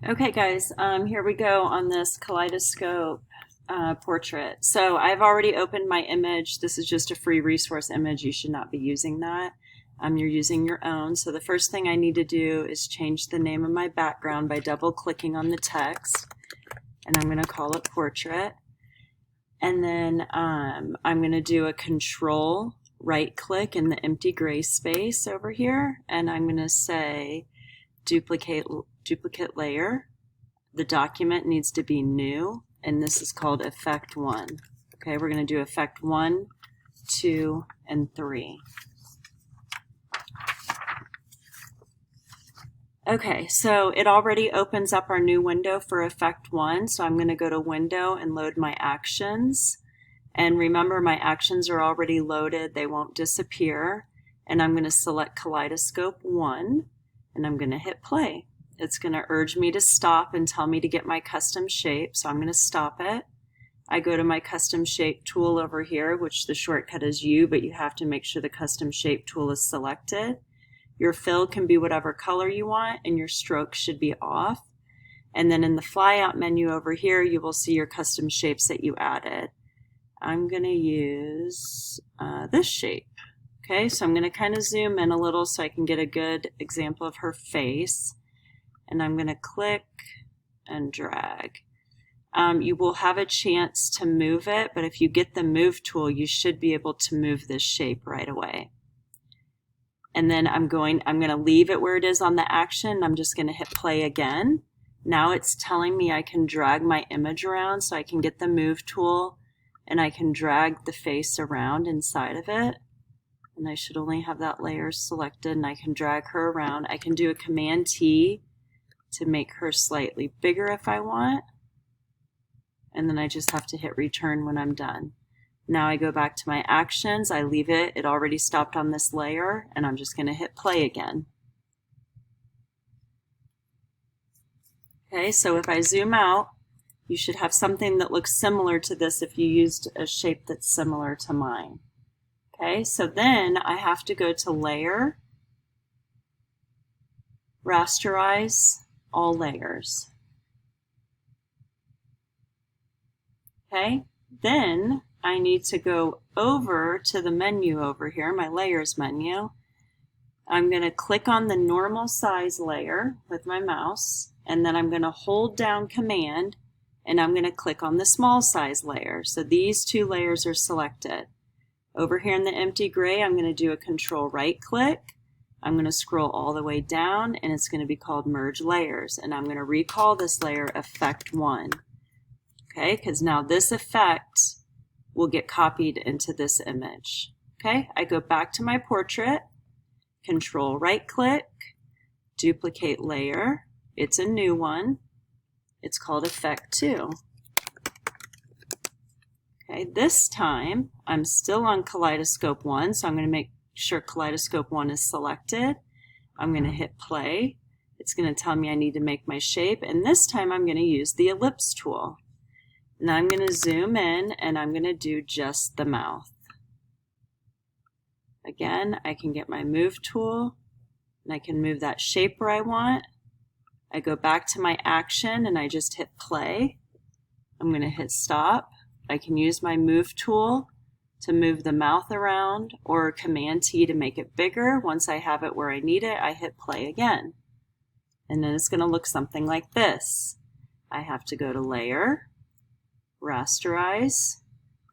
Okay guys, here we go on this kaleidoscope portrait. So I've already opened my image. This is just a free resource image. You should not be using that. You're using your own. So the first thing I need to do is change the name of my background by double clicking on the text. And I'm going to call it portrait. And then I'm going to do a control right click in the empty gray space over here. And I'm going to say duplicate layer. The document needs to be new, and this is called effect 1. Okay, we're going to do effect 1, 2, and 3. Okay, so it already opens up our new window for effect 1, so I'm going to go to window and load my actions. And remember, my actions are already loaded, they won't disappear. And I'm going to select kaleidoscope 1, and I'm going to hit play. It's going to urge me to stop and tell me to get my custom shape, so I'm going to stop it. I go to my custom shape tool over here, which the shortcut is U, but you have to make sure the custom shape tool is selected. Your fill can be whatever color you want, and your stroke should be off. And then in the flyout menu over here, you will see your custom shapes that you added. I'm going to use this shape. Okay, so I'm going to kind of zoom in a little so I can get a good example of her face. And I'm going to click and drag. You will have a chance to move it, but if you get the move tool, you should be able to move this shape right away. And then I'm going to leave it where it is on the action. I'm just going to hit play again. Now it's telling me I can drag my image around, so I can get the move tool and I can drag the face around inside of it. And I should only have that layer selected, and I can drag her around. I can do a Command T to make her slightly bigger if I want. And then I just have to hit return when I'm done. Now I go back to my actions, I leave it, it already stopped on this layer, and I'm just going to hit play again. Okay, so if I zoom out, you should have something that looks similar to this if you used a shape that's similar to mine. Okay, so then I have to go to layer, rasterize all layers. Okay, then I need to go over to the menu over here, my layers menu. I'm going to click on the normal size layer with my mouse, and then I'm going to hold down Command, and I'm going to click on the small size layer. So these two layers are selected. Over here in the empty gray, I'm going to do a control right click. I'm going to scroll all the way down, and it's going to be called merge layers, and I'm going to recall this layer effect 1. Okay, because now this effect will get copied into this image. Okay, I go back to my portrait, control right click, duplicate layer. It's a new one. It's called effect 2. Okay, this time I'm still on kaleidoscope 1, so I'm going to make sure kaleidoscope 1 is selected. I'm going to hit play. It's going to tell me I need to make my shape, and this time I'm going to use the ellipse tool. Now I'm going to zoom in, and I'm going to do just the mouth. Again, I can get my move tool, and I can move that shape where I want. I go back to my action, and I just hit play. I'm going to hit stop. I can use my move tool to move the mouth around, or Command T to make it bigger. Once I have it where I need it, I hit play again. And then it's going to look something like this. I have to go to layer, rasterize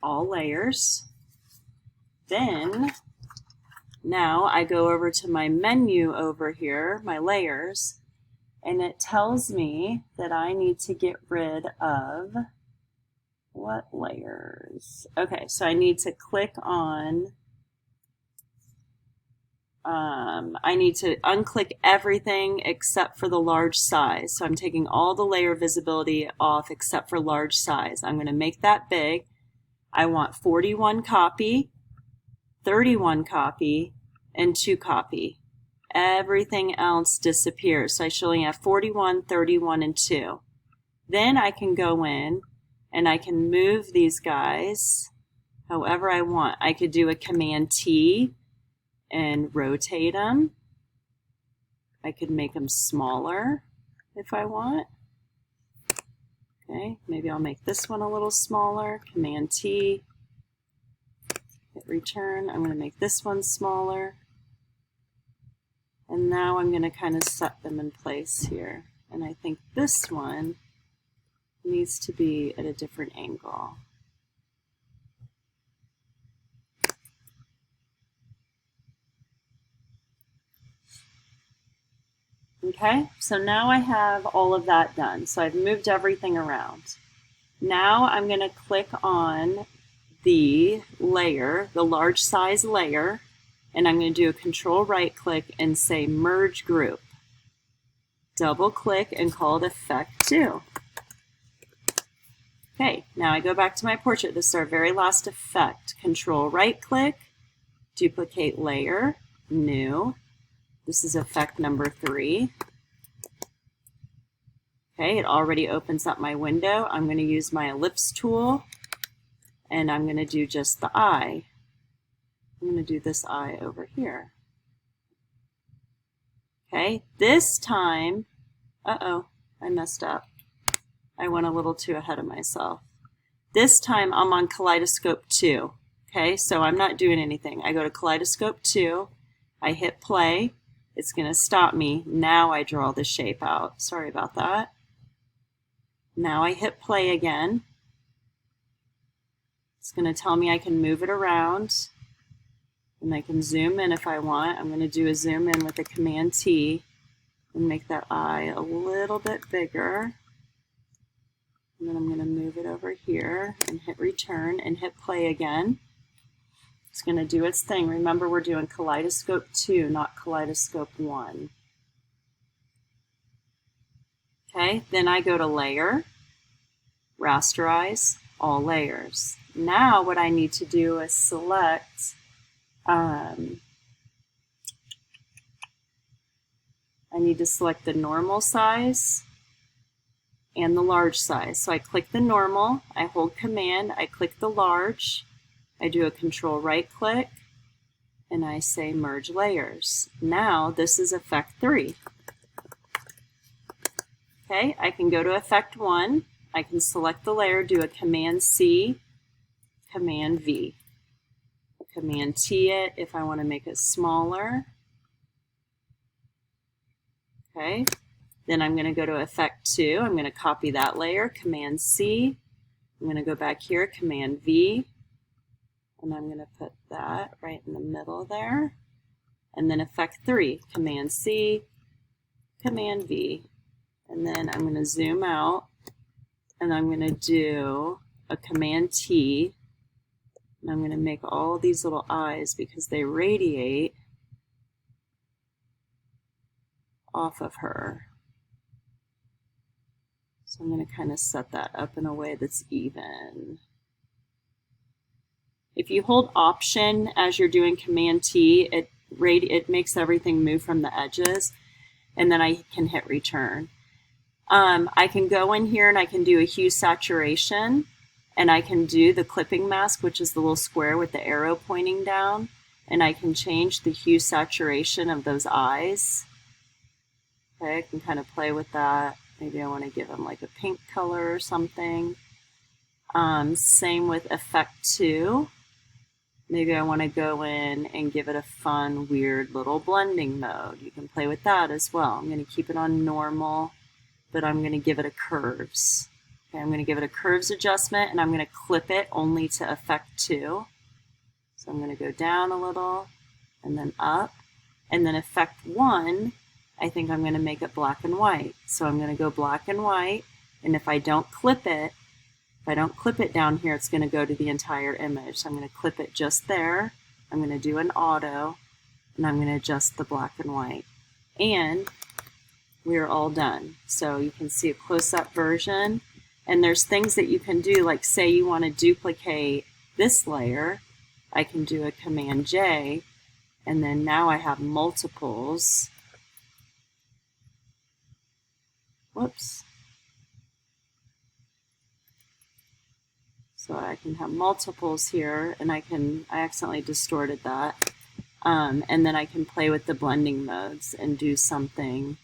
all layers. Then now I go over to my menu over here, my layers, and it tells me that I need to get rid of what layers? Okay, so I need to click on, I need to unclick everything except for the large size. So I'm taking all the layer visibility off except for large size. I'm going to make that big. I want 41 copy, 31 copy, and 2 copy. Everything else disappears. So I should only have 41, 31, and 2. Then I can go in and I can move these guys however I want. I could do a Command T and rotate them. I could make them smaller if I want. Okay, maybe I'll make this one a little smaller. Command T, hit return. I'm going to make this one smaller. And now I'm going to kind of set them in place here. And I think this one needs to be at a different angle. Okay, so now I have all of that done. So I've moved everything around. Now I'm going to click on the layer, the large size layer, and I'm going to do a control right click and say merge group. Double click and call it effect 2. Okay, now I go back to my portrait. This is our very last effect. Control right click, duplicate layer, new. This is effect number 3. Okay, it already opens up my window. I'm going to use my ellipse tool and I'm going to do just the eye. I'm going to do this eye over here. Okay, this time, I messed up. I went a little too ahead of myself. This time I'm on Kaleidoscope 2. Okay, so I'm not doing anything. I go to Kaleidoscope 2, I hit play. It's going to stop me. Now I draw the shape out. Sorry about that. Now I hit play again. It's going to tell me I can move it around. And I can zoom in if I want. I'm going to do a zoom in with a Command T and make that eye a little bit bigger. And then I'm going to move it over here and hit return and hit play again. It's going to do its thing. Remember, we're doing Kaleidoscope 2, not Kaleidoscope 1. Okay, then I go to Layer, Rasterize, All Layers. Now what I need to do is select I need to select the normal size and the large size. So I click the normal, I hold Command, I click the large, I do a control right click, and I say merge layers. Now this is effect 3. Okay, I can go to effect 1, I can select the layer, do a Command C, Command V. Command T it if I want to make it smaller. Okay, then I'm going to go to effect 2. I'm going to copy that layer, Command C. I'm going to go back here, Command V, and I'm going to put that right in the middle there. And then effect 3, Command C, Command V. And then I'm going to zoom out, and I'm going to do a Command T. And I'm going to make all these little eyes because they radiate off of her. So I'm going to kind of set that up in a way that's even. If you hold Option as you're doing Command T, it makes everything move from the edges, and then I can hit return. I can go in here and I can do a hue saturation. And I can do the clipping mask, which is the little square with the arrow pointing down. And I can change the hue saturation of those eyes. Okay, I can kind of play with that. Maybe I want to give them like a pink color or something. Same with effect 2. Maybe I want to go in and give it a fun, weird little blending mode. You can play with that as well. I'm going to keep it on normal, but I'm going to give it a curves. Okay, I'm going to give it a curves adjustment, and I'm going to clip it only to effect 2. So I'm going to go down a little and then up. And then effect 1, I think I'm going to make it black and white. So I'm going to go black and white, and if I don't clip it down here, it's going to go to the entire image. So I'm going to clip it just there. I'm going to do an auto, and I'm going to adjust the black and white. And we're all done. So you can see a close-up version. And there's things that you can do, like say you want to duplicate this layer, I can do a Command J, and then now I have multiples. Whoops. So I can have multiples here, and I accidentally distorted that. And then I can play with the blending modes and do something.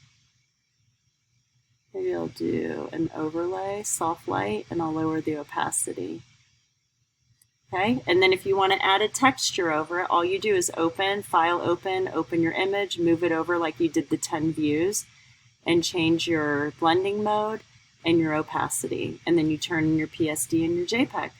Maybe I'll do an overlay, soft light, and I'll lower the opacity. Okay, and then if you want to add a texture over it, all you do is open, file open your image, move it over like you did the 10 views, and change your blending mode and your opacity. And then you turn in your PSD and your JPEG.